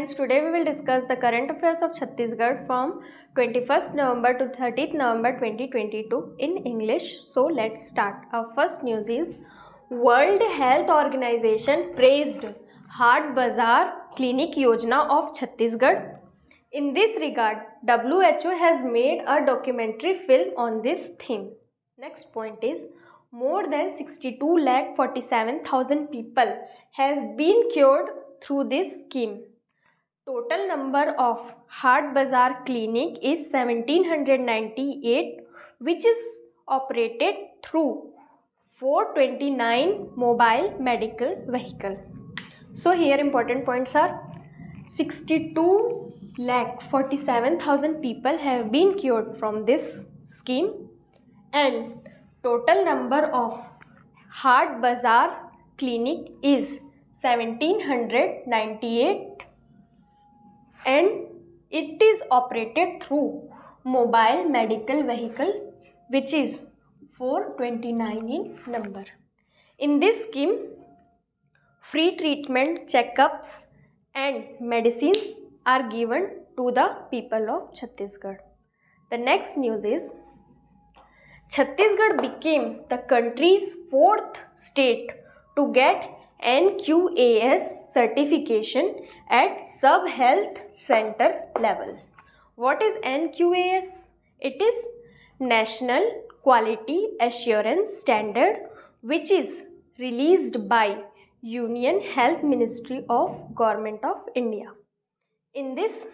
friends, today we will discuss the current affairs of Chhattisgarh from 21st November to 30th November 2022 in English. So let's start. Our first news is World Health Organization praised Haat Bazaar Clinic Yojana of Chhattisgarh. In this regard, WHO has made a documentary film on this theme. Next point is more than 62,47,000 people have been cured through this scheme. Total number of Haat Bazaar clinic is 1798, which is operated through 429 mobile medical vehicle. So here important points are 62,47,000 people have been cured from this scheme, and total number of Haat Bazaar clinic is 1798 and it is operated through mobile medical vehicle, which is 429 in number. In this scheme, free treatment, checkups and medicines are given to the people of Chhattisgarh. The next news is Chhattisgarh became the country's 4th state to get NQAS certification at sub-health center level. What is NQAS? It is National Quality Assurance Standard, which is released by Union Health Ministry of Government of India. In this,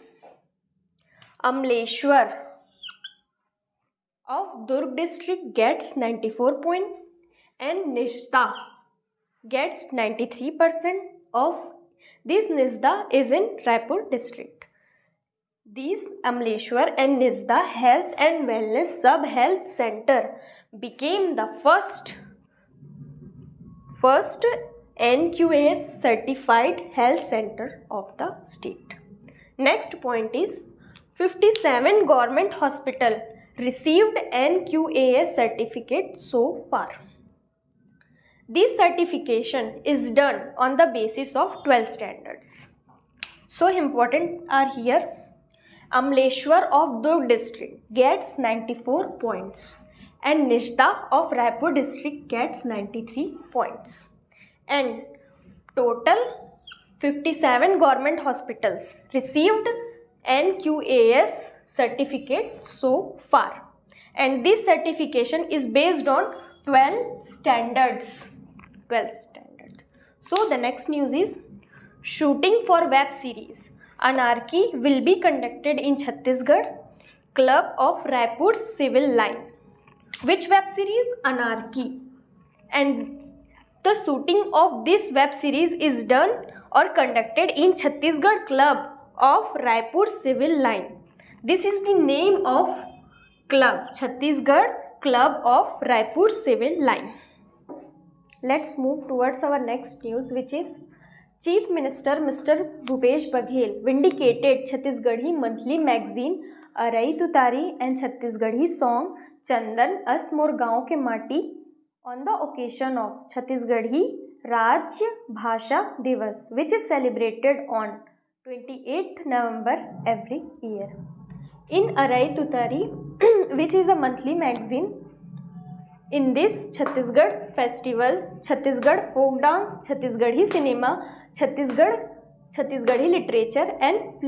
Amleshwar of Durg district gets 94 points and Nishda gets 93% of this. Nizda is in Raipur district. These Amleshwar and Nizda Health and Wellness Sub-Health Center became the first NQAS certified health center of the state. Next point is 57 government hospital received NQAS certificate so far. This certification is done on the basis of 12 standards. So important are here. Amleshwar of Durg district gets 94 points and Nishda of Raipur district gets 93 points. And total 57 government hospitals received NQAS certificate so far. And this certification is based on 12 standards. So the next news is shooting for web series Anarchy will be conducted in Chhattisgarh Club of Raipur Civil Line. Which web series? Anarchy. And the shooting of this web series is done or conducted in Chhattisgarh Club of Raipur Civil Line. This is the name of club, Chhattisgarh Club of Raipur Civil Line. Let's move towards our next news, which is Chief Minister Mr. Bhupesh Baghel vindicated Chhattisgarhi monthly magazine Arai Tutari and Chhattisgarhi song Chandan As Mor Gaon Ke Mati on the occasion of Chhattisgarhi Rajya Bhasha Divas, which is celebrated on 28th November every year. In Arai Tutari, which is a monthly magazine, in this Chhattisgarh festival, Chhattisgarh folk dance, Chhattisgarhi cinema, Chhattisgarhi literature and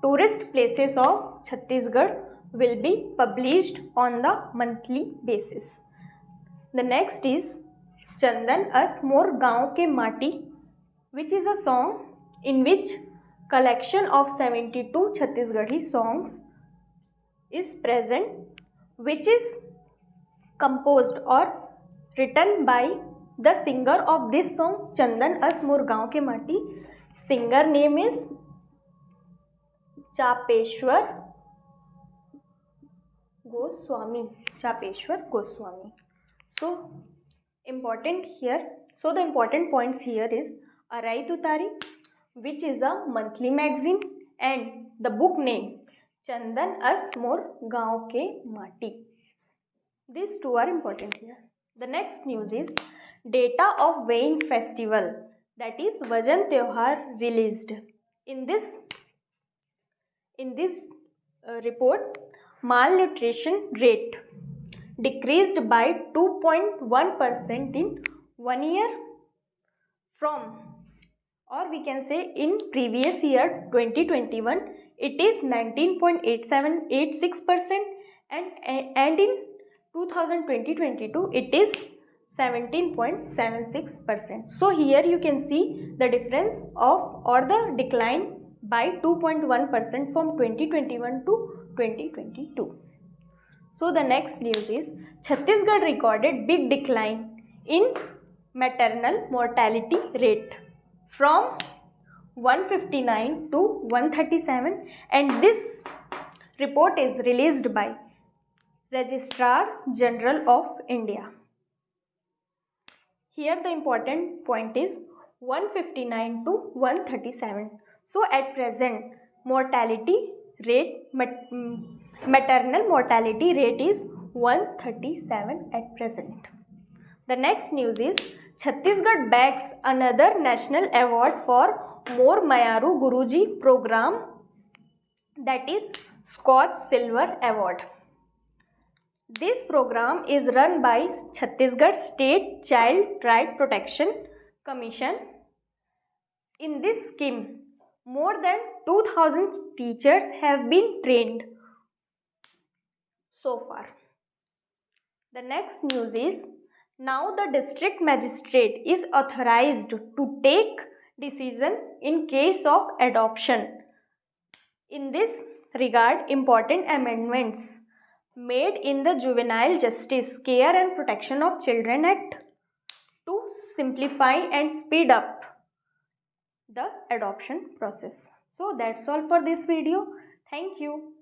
tourist places of Chhattisgarh will be published on the monthly basis. The next is Chandan As Mor Gaon Ke Mati, which is a song in which collection of 72 Chhattisgarhi songs is present, which is composed or written by the singer of this song Chandan As Mor Gaon Ke Mati. Singer name is Chapeshwar Goswami. So important here. So the important points here is Arai Tutari, which is a monthly magazine, and the book name Chandan As Mor Gaon Ke Mati. These two are important here. The next news is data of weighing festival, that is Vajan Tyohar, released. In this report, malnutrition rate decreased by 2.1% in 1 year from, or we can say in previous year 2021 it is 19.86%, and in 2022 it is 17.76%. So here you can see the difference of, or the decline by 2.1% from 2021 to 2022. So the next news is Chhattisgarh recorded big decline in maternal mortality rate from 159 to 137, and this report is released by Registrar General of India. Here the important point is 159 to 137. So at present mortality rate, maternal mortality rate is 137 at present. The next news is Chhattisgarh bags another national award for More Mayaru Guruji program, that is Scotch Silver Award. This program is run by Chhattisgarh State Child Right Protection Commission. In this scheme, more than 2000 teachers have been trained so far. The next news is now the district magistrate is authorized to take decision in case of adoption. In this regard, important amendments made in the Juvenile Justice, Care and Protection of Children Act to simplify and speed up the adoption process. So that's all for this video. Thank you.